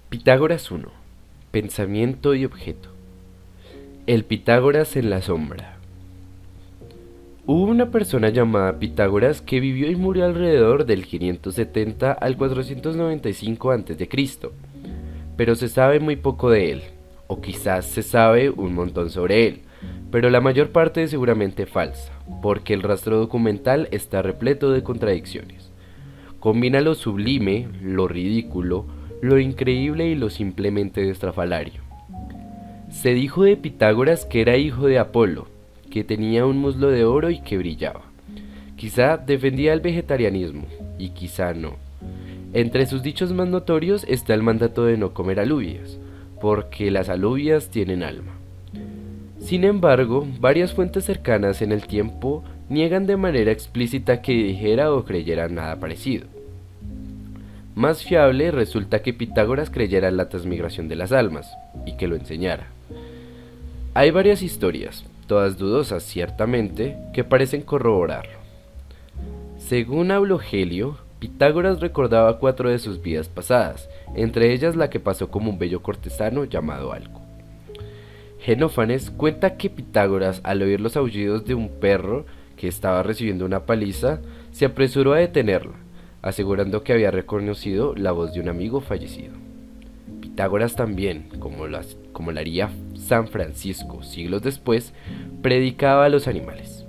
Pitágoras 1. Pensamiento y objeto. El Pitágoras en la sombra. Hubo una persona llamada Pitágoras que vivió y murió alrededor del 570 al 495 a.C., pero se sabe muy poco de él, o quizás se sabe un montón sobre él, pero la mayor parte es seguramente falsa, porque el rastro documental está repleto de contradicciones. Combina lo sublime, lo ridículo, lo increíble y lo simplemente estrafalario. Se dijo de Pitágoras que era hijo de Apolo, que tenía un muslo de oro y que brillaba. Quizá defendía el vegetarianismo, y quizá no. Entre sus dichos más notorios está el mandato de no comer alubias, porque las alubias tienen alma. Sin embargo, varias fuentes cercanas en el tiempo niegan de manera explícita que dijera o creyera nada parecido. Más fiable resulta que Pitágoras creyera en la transmigración de las almas, y que lo enseñara. Hay varias historias, todas dudosas ciertamente, que parecen corroborarlo. Según Aulogelio, Pitágoras recordaba 4 de sus vidas pasadas, entre ellas la que pasó como un bello cortesano llamado Alco. Genófanes cuenta que Pitágoras, al oír los aullidos de un perro que estaba recibiendo una paliza, se apresuró a detenerla, asegurando que había reconocido la voz de un amigo fallecido. Pitágoras también, como lo haría San Francisco siglos después, predicaba a los animales.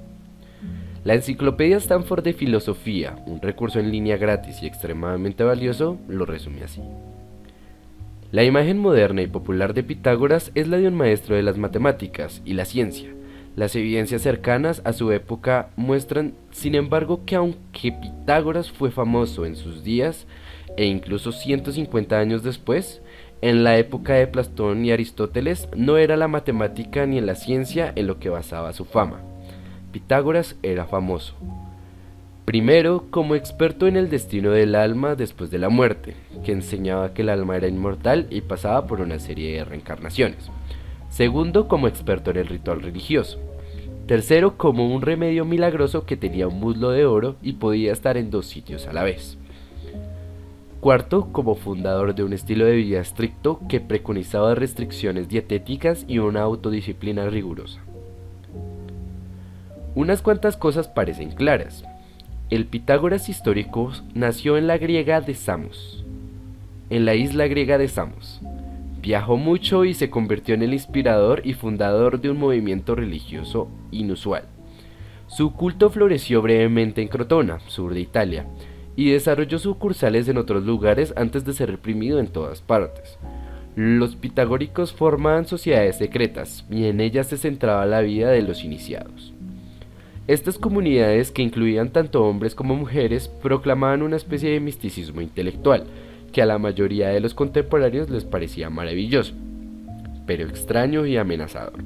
La Enciclopedia Stanford de Filosofía, un recurso en línea gratis y extremadamente valioso, lo resume así. La imagen moderna y popular de Pitágoras es la de un maestro de las matemáticas y la ciencia. Las evidencias cercanas a su época muestran, sin embargo, que aunque Pitágoras fue famoso en sus días, e incluso 150 años después, en la época de Platón y Aristóteles no era la matemática ni en la ciencia en lo que basaba su fama. Pitágoras era famoso. Primero, como experto en el destino del alma después de la muerte, que enseñaba que el alma era inmortal y pasaba por una serie de reencarnaciones. Segundo, como experto en el ritual religioso. Tercero, como un remedio milagroso que tenía un muslo de oro y podía estar en 2 sitios a la vez. Cuarto, como fundador de un estilo de vida estricto que preconizaba restricciones dietéticas y una autodisciplina rigurosa. Unas cuantas cosas parecen claras. El Pitágoras histórico nació en la griega de Samos, en la isla griega de Samos. Viajó mucho y se convirtió en el inspirador y fundador de un movimiento religioso inusual. Su culto floreció brevemente en Crotona, sur de Italia, y desarrolló sucursales en otros lugares antes de ser reprimido en todas partes. Los pitagóricos formaban sociedades secretas, y en ellas se centraba la vida de los iniciados. Estas comunidades, que incluían tanto hombres como mujeres, proclamaban una especie de misticismo intelectual, que a la mayoría de los contemporáneos les parecía maravilloso, pero extraño y amenazador.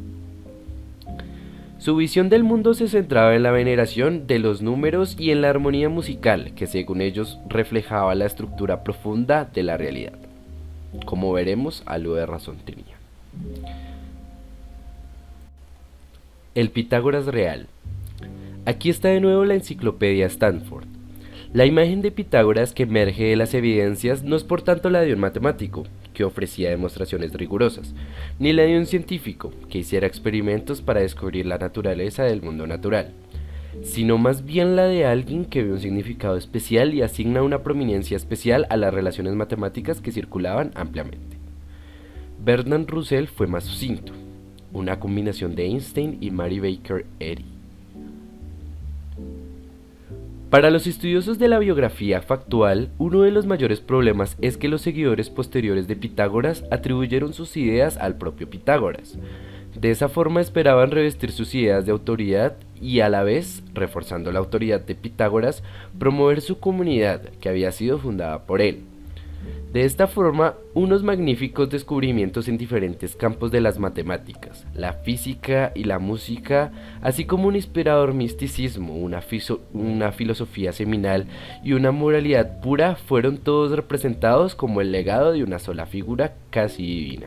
Su visión del mundo se centraba en la veneración de los números y en la armonía musical, que según ellos reflejaba la estructura profunda de la realidad. Como veremos, algo de razón tenía. El Pitágoras real. Aquí está de nuevo la Enciclopedia Stanford. La imagen de Pitágoras que emerge de las evidencias no es por tanto la de un matemático, que ofrecía demostraciones rigurosas, ni la de un científico, que hiciera experimentos para descubrir la naturaleza del mundo natural, sino más bien la de alguien que ve un significado especial y asigna una prominencia especial a las relaciones matemáticas que circulaban ampliamente. Bertrand Russell fue más sucinto, una combinación de Einstein y Mary Baker Eddy. Para los estudiosos de la biografía factual, uno de los mayores problemas es que los seguidores posteriores de Pitágoras atribuyeron sus ideas al propio Pitágoras. De esa forma esperaban revestir sus ideas de autoridad y a la vez, reforzando la autoridad de Pitágoras, promover su comunidad, que había sido fundada por él. De esta forma, unos magníficos descubrimientos en diferentes campos de las matemáticas, la física y la música, así como un inspirador misticismo, una filosofía seminal y una moralidad pura fueron todos representados como el legado de una sola figura casi divina.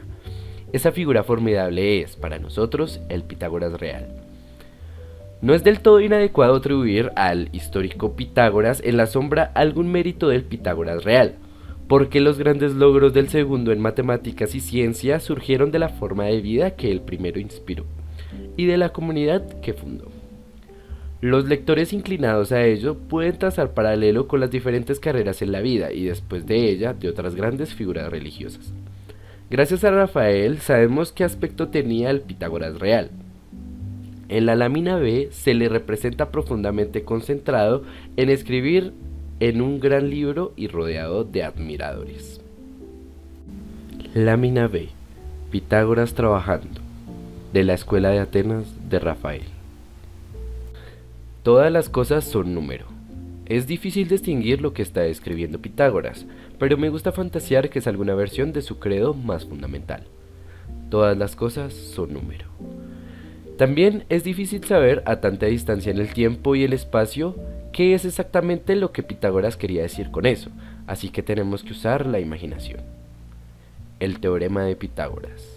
Esa figura formidable es, para nosotros, el Pitágoras real. No es del todo inadecuado atribuir al histórico Pitágoras en la sombra algún mérito del Pitágoras real, porque los grandes logros del segundo en matemáticas y ciencia surgieron de la forma de vida que el primero inspiró y de la comunidad que fundó. Los lectores inclinados a ello pueden trazar paralelo con las diferentes carreras en la vida y después de ella de otras grandes figuras religiosas. Gracias a Rafael sabemos qué aspecto tenía el Pitágoras real. En la lámina B se le representa profundamente concentrado en escribir en un gran libro y rodeado de admiradores. Lámina B. Pitágoras trabajando. De la Escuela de Atenas de Rafael. Todas las cosas son número. Es difícil distinguir lo que está escribiendo Pitágoras, pero me gusta fantasear que es alguna versión de su credo más fundamental. Todas las cosas son número. También es difícil saber a tanta distancia en el tiempo y el espacio qué es exactamente lo que Pitágoras quería decir con eso, así que tenemos que usar la imaginación. El teorema de Pitágoras.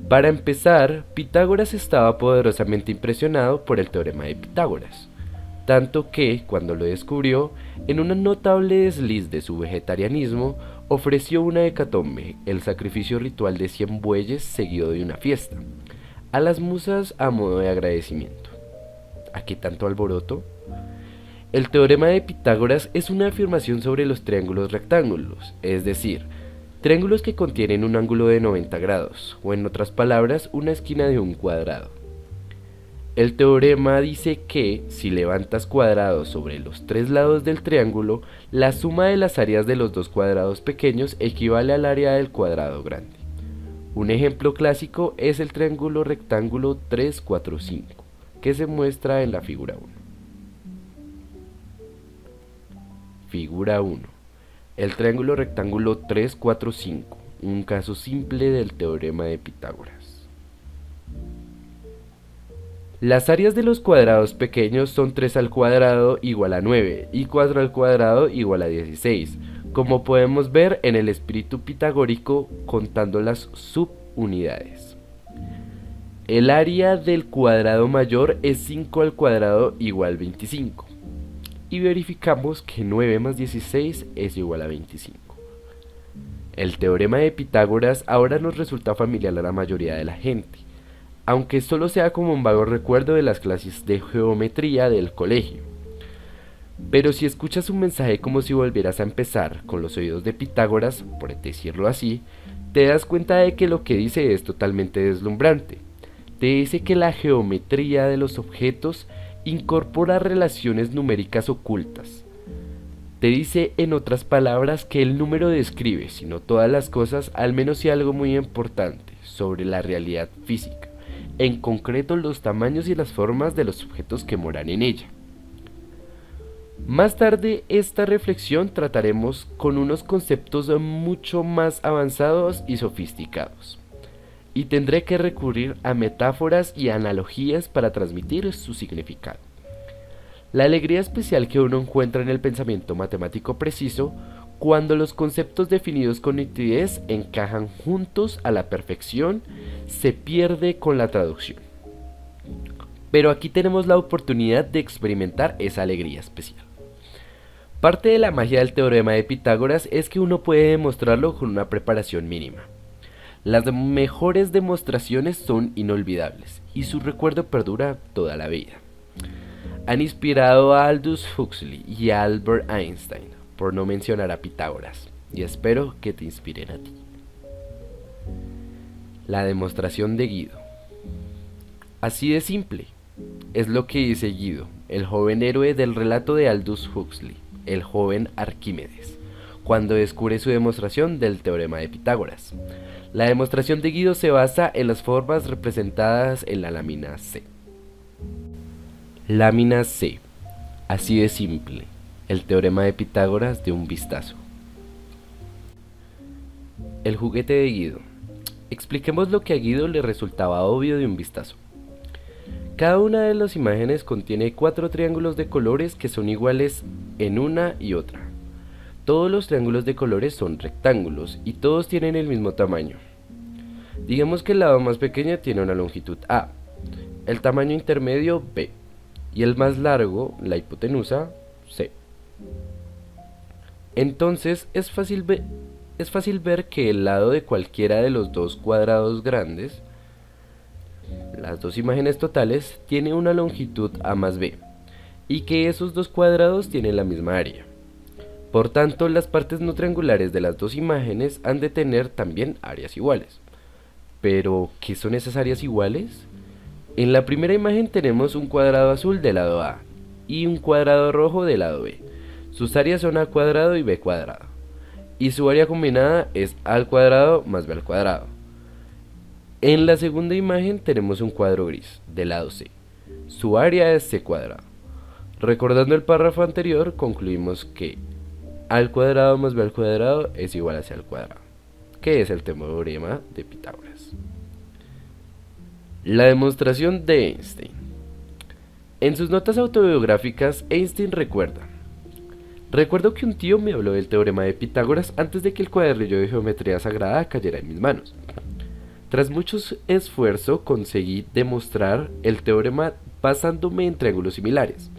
Para empezar, Pitágoras estaba poderosamente impresionado por el teorema de Pitágoras, tanto que, cuando lo descubrió, en un notable desliz de su vegetarianismo, ofreció una hecatombe, el sacrificio ritual de 100 bueyes seguido de una fiesta, a las musas a modo de agradecimiento. ¿A qué tanto alboroto? El teorema de Pitágoras es una afirmación sobre los triángulos rectángulos, es decir, triángulos que contienen un ángulo de 90 grados, o en otras palabras, una esquina de un cuadrado. El teorema dice que, si levantas cuadrados sobre los tres lados del triángulo, la suma de las áreas de los dos cuadrados pequeños equivale al área del cuadrado grande. Un ejemplo clásico es el triángulo rectángulo 3, 4, 5, que se muestra en la figura 1. Figura 1. El triángulo rectángulo 3, 4, 5, un caso simple del teorema de Pitágoras. Las áreas de los cuadrados pequeños son 3 al cuadrado igual a 9 y 4 al cuadrado igual a 16, como podemos ver en el espíritu pitagórico contando las subunidades. El área del cuadrado mayor es 5 al cuadrado igual a 25. Y verificamos que 9 más 16 es igual a 25. El teorema de Pitágoras ahora nos resulta familiar a la mayoría de la gente, aunque solo sea como un vago recuerdo de las clases de geometría del colegio. Pero si escuchas un mensaje como si volvieras a empezar con los oídos de Pitágoras, por decirlo así, te das cuenta de que lo que dice es totalmente deslumbrante. Te dice que la geometría de los objetos incorpora relaciones numéricas ocultas. Te dice, en otras palabras, que el número describe, si no todas las cosas, al menos sí algo muy importante sobre la realidad física, en concreto los tamaños y las formas de los objetos que moran en ella. Más tarde esta reflexión trataremos con unos conceptos mucho más avanzados y sofisticados, y tendré que recurrir a metáforas y analogías para transmitir su significado. La alegría especial que uno encuentra en el pensamiento matemático preciso, cuando los conceptos definidos con nitidez encajan juntos a la perfección, se pierde con la traducción. Pero aquí tenemos la oportunidad de experimentar esa alegría especial. Parte de la magia del teorema de Pitágoras es que uno puede demostrarlo con una preparación mínima. Las mejores demostraciones son inolvidables y su recuerdo perdura toda la vida. Han inspirado a Aldous Huxley y a Albert Einstein, por no mencionar a Pitágoras, y espero que te inspiren a ti. La demostración de Guido. Así de simple, es lo que dice Guido, el joven héroe del relato de Aldous Huxley, el joven Arquímedes, cuando descubre su demostración del teorema de Pitágoras. La demostración de Guido se basa en las formas representadas en la lámina C. Lámina C. Así de simple, el teorema de Pitágoras de un vistazo. El juguete de Guido. Expliquemos lo que a Guido le resultaba obvio de un vistazo. Cada una de las imágenes contiene 4 triángulos de colores que son iguales en una y otra. Todos los triángulos de colores son rectángulos y todos tienen el mismo tamaño. Digamos que el lado más pequeño tiene una longitud A, el tamaño intermedio B y el más largo, la hipotenusa, C. Entonces es fácil ver que el lado de cualquiera de los dos cuadrados grandes, las dos imágenes totales, tiene una longitud a más b, y que esos dos cuadrados tienen la misma área. Por tanto, las partes no triangulares de las dos imágenes han de tener también áreas iguales. Pero, ¿qué son esas áreas iguales? En la primera imagen tenemos un cuadrado azul del lado A y un cuadrado rojo del lado B. Sus áreas son a cuadrado y b cuadrado. Y su área combinada es a al cuadrado más b al cuadrado. En la segunda imagen tenemos un cuadro gris del lado C. Su área es c cuadrado. Recordando el párrafo anterior, concluimos que a al cuadrado más b al cuadrado es igual a c al cuadrado, que es el teorema de Pitágoras. La demostración de Einstein. En sus notas autobiográficas, Einstein recuerdo que un tío me habló del teorema de Pitágoras antes de que el cuadernillo de geometría sagrada cayera en mis manos. Tras mucho esfuerzo conseguí demostrar el teorema basándome en triángulos similares.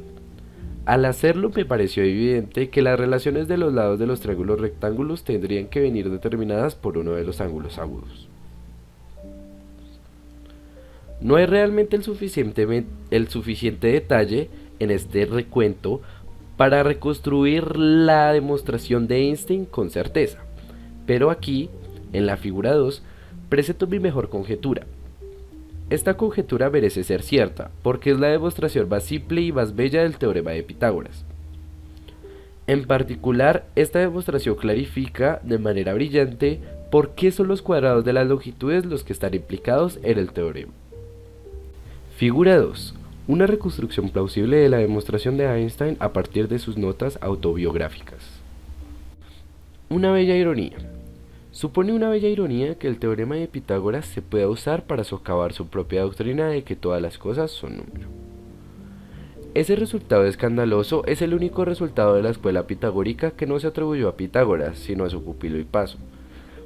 Al hacerlo me pareció evidente que las relaciones de los lados de los triángulos rectángulos tendrían que venir determinadas por uno de los ángulos agudos. No hay realmente el suficiente detalle en este recuento para reconstruir la demostración de Einstein con certeza, pero aquí, en la figura 2, presento mi mejor conjetura. Esta conjetura merece ser cierta, porque es la demostración más simple y más bella del teorema de Pitágoras. En particular, esta demostración clarifica de manera brillante por qué son los cuadrados de las longitudes los que están implicados en el teorema. Figura 2. Una reconstrucción plausible de la demostración de Einstein a partir de sus notas autobiográficas. Una bella ironía. Supone una bella ironía que el teorema de Pitágoras se pueda usar para socavar su propia doctrina de que todas las cosas son número. Ese resultado escandaloso es el único resultado de la escuela pitagórica que no se atribuyó a Pitágoras, sino a su pupilo Hipaso.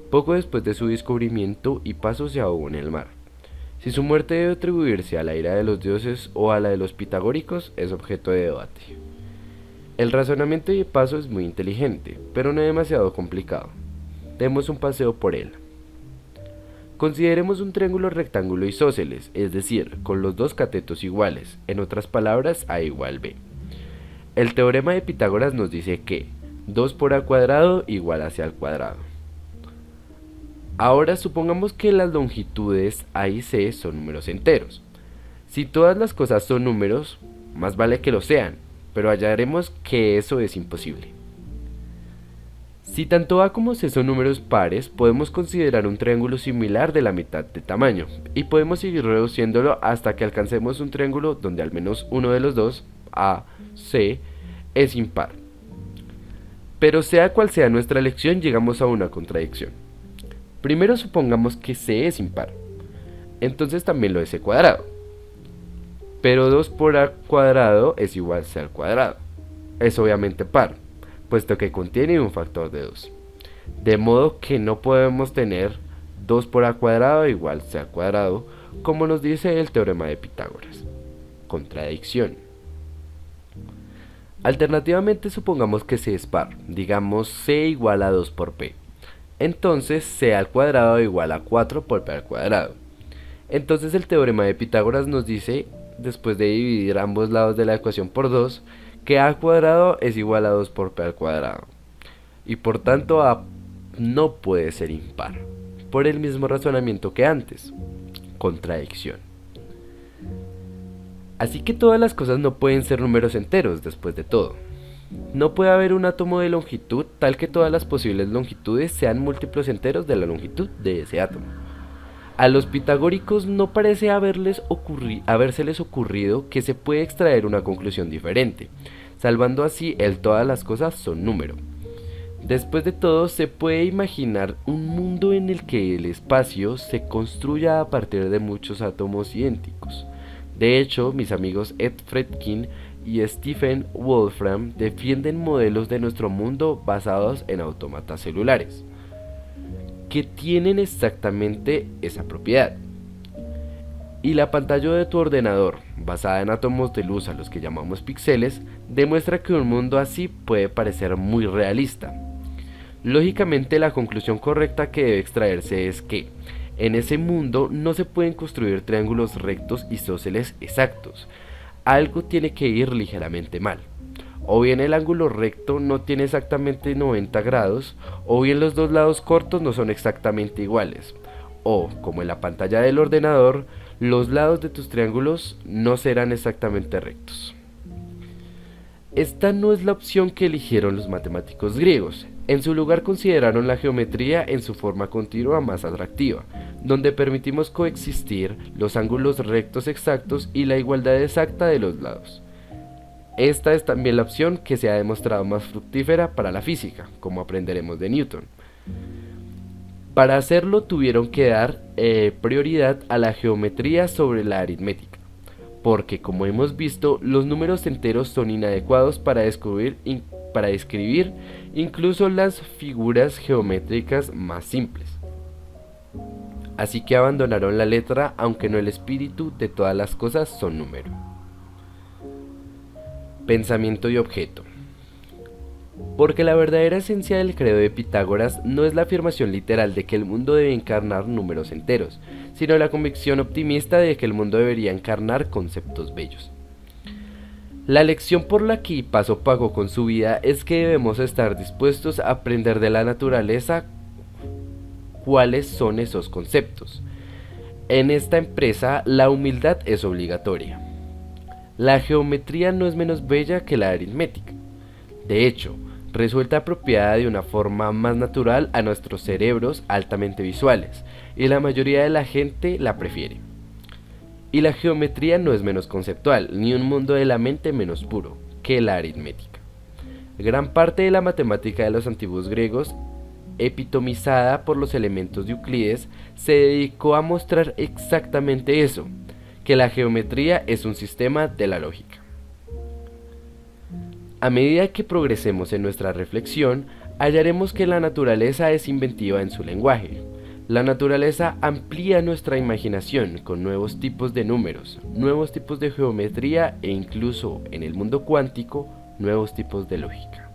Poco después de su descubrimiento, Hipaso se ahogó en el mar. Si su muerte debe atribuirse a la ira de los dioses o a la de los pitagóricos es objeto de debate. El razonamiento de Hipaso es muy inteligente, pero no demasiado complicado. Demos un paseo por él. Consideremos un triángulo rectángulo isósceles, es decir, con los dos catetos iguales, en otras palabras, a igual b. El teorema de Pitágoras nos dice que 2 por a cuadrado igual a c al cuadrado. Ahora supongamos que las longitudes a y c son números enteros. Si todas las cosas son números, más vale que lo sean, pero hallaremos que eso es imposible. Si tanto a como c son números pares, podemos considerar un triángulo similar de la mitad de tamaño, y podemos seguir reduciéndolo hasta que alcancemos un triángulo donde al menos uno de los dos, a, c, es impar. Pero sea cual sea nuestra elección, llegamos a una contradicción. Primero supongamos que c es impar, entonces también lo es c cuadrado. Pero 2 por a cuadrado es igual a c al cuadrado. Es obviamente par, puesto que contiene un factor de 2. De modo que no podemos tener 2 por a cuadrado igual a c al cuadrado, como nos dice el teorema de Pitágoras. Contradicción. Alternativamente supongamos que c es par, digamos c igual a 2 por p. Entonces c al cuadrado igual a 4 por p al cuadrado. Entonces el teorema de Pitágoras nos dice, después de dividir ambos lados de la ecuación por 2, que a al cuadrado es igual a 2 por p al cuadrado. Y por tanto a no puede ser impar, por el mismo razonamiento que antes. Contradicción. Así que todas las cosas no pueden ser números enteros después de todo. No puede haber un átomo de longitud tal que todas las posibles longitudes sean múltiplos enteros de la longitud de ese átomo. A los pitagóricos no parece habérseles ocurrido que se puede extraer una conclusión diferente, salvando así el todas las cosas son número. Después de todo, se puede imaginar un mundo en el que el espacio se construya a partir de muchos átomos idénticos. De hecho, mis amigos Ed Fredkin y Stephen Wolfram defienden modelos de nuestro mundo basados en autómatas celulares, que tienen exactamente esa propiedad. Y la pantalla de tu ordenador, basada en átomos de luz a los que llamamos píxeles, demuestra que un mundo así puede parecer muy realista. Lógicamente, la conclusión correcta que debe extraerse es que en ese mundo no se pueden construir triángulos rectos isósceles exactos. Algo tiene que ir ligeramente mal. O bien el ángulo recto no tiene exactamente 90 grados, o bien los dos lados cortos no son exactamente iguales. O, como en la pantalla del ordenador, los lados de tus triángulos no serán exactamente rectos. Esta no es la opción que eligieron los matemáticos griegos. En su lugar consideraron la geometría en su forma continua más atractiva, donde permitimos coexistir los ángulos rectos exactos y la igualdad exacta de los lados. Esta es también la opción que se ha demostrado más fructífera para la física, como aprenderemos de Newton. Para hacerlo tuvieron que dar prioridad a la geometría sobre la aritmética, porque como hemos visto, los números enteros son inadecuados para describir incluso las figuras geométricas más simples. Así que abandonaron la letra, aunque no el espíritu de todas las cosas son número. Pensamiento y objeto. Porque la verdadera esencia del credo de Pitágoras no es la afirmación literal de que el mundo debe encarnar números enteros, sino la convicción optimista de que el mundo debería encarnar conceptos bellos. La lección por la que Hipaso pagó con su vida es que debemos estar dispuestos a aprender de la naturaleza cuáles son esos conceptos. En esta empresa, la humildad es obligatoria. La geometría no es menos bella que la aritmética. De hecho, resulta apropiada de una forma más natural a nuestros cerebros altamente visuales, y la mayoría de la gente la prefiere. Y la geometría no es menos conceptual, ni un mundo de la mente menos puro que la aritmética. Gran parte de la matemática de los antiguos griegos, epitomizada por los elementos de Euclides, se dedicó a mostrar exactamente eso, que la geometría es un sistema de la lógica. A medida que progresemos en nuestra reflexión, hallaremos que la naturaleza es inventiva en su lenguaje. La naturaleza amplía nuestra imaginación con nuevos tipos de números, nuevos tipos de geometría e incluso, en el mundo cuántico, nuevos tipos de lógica.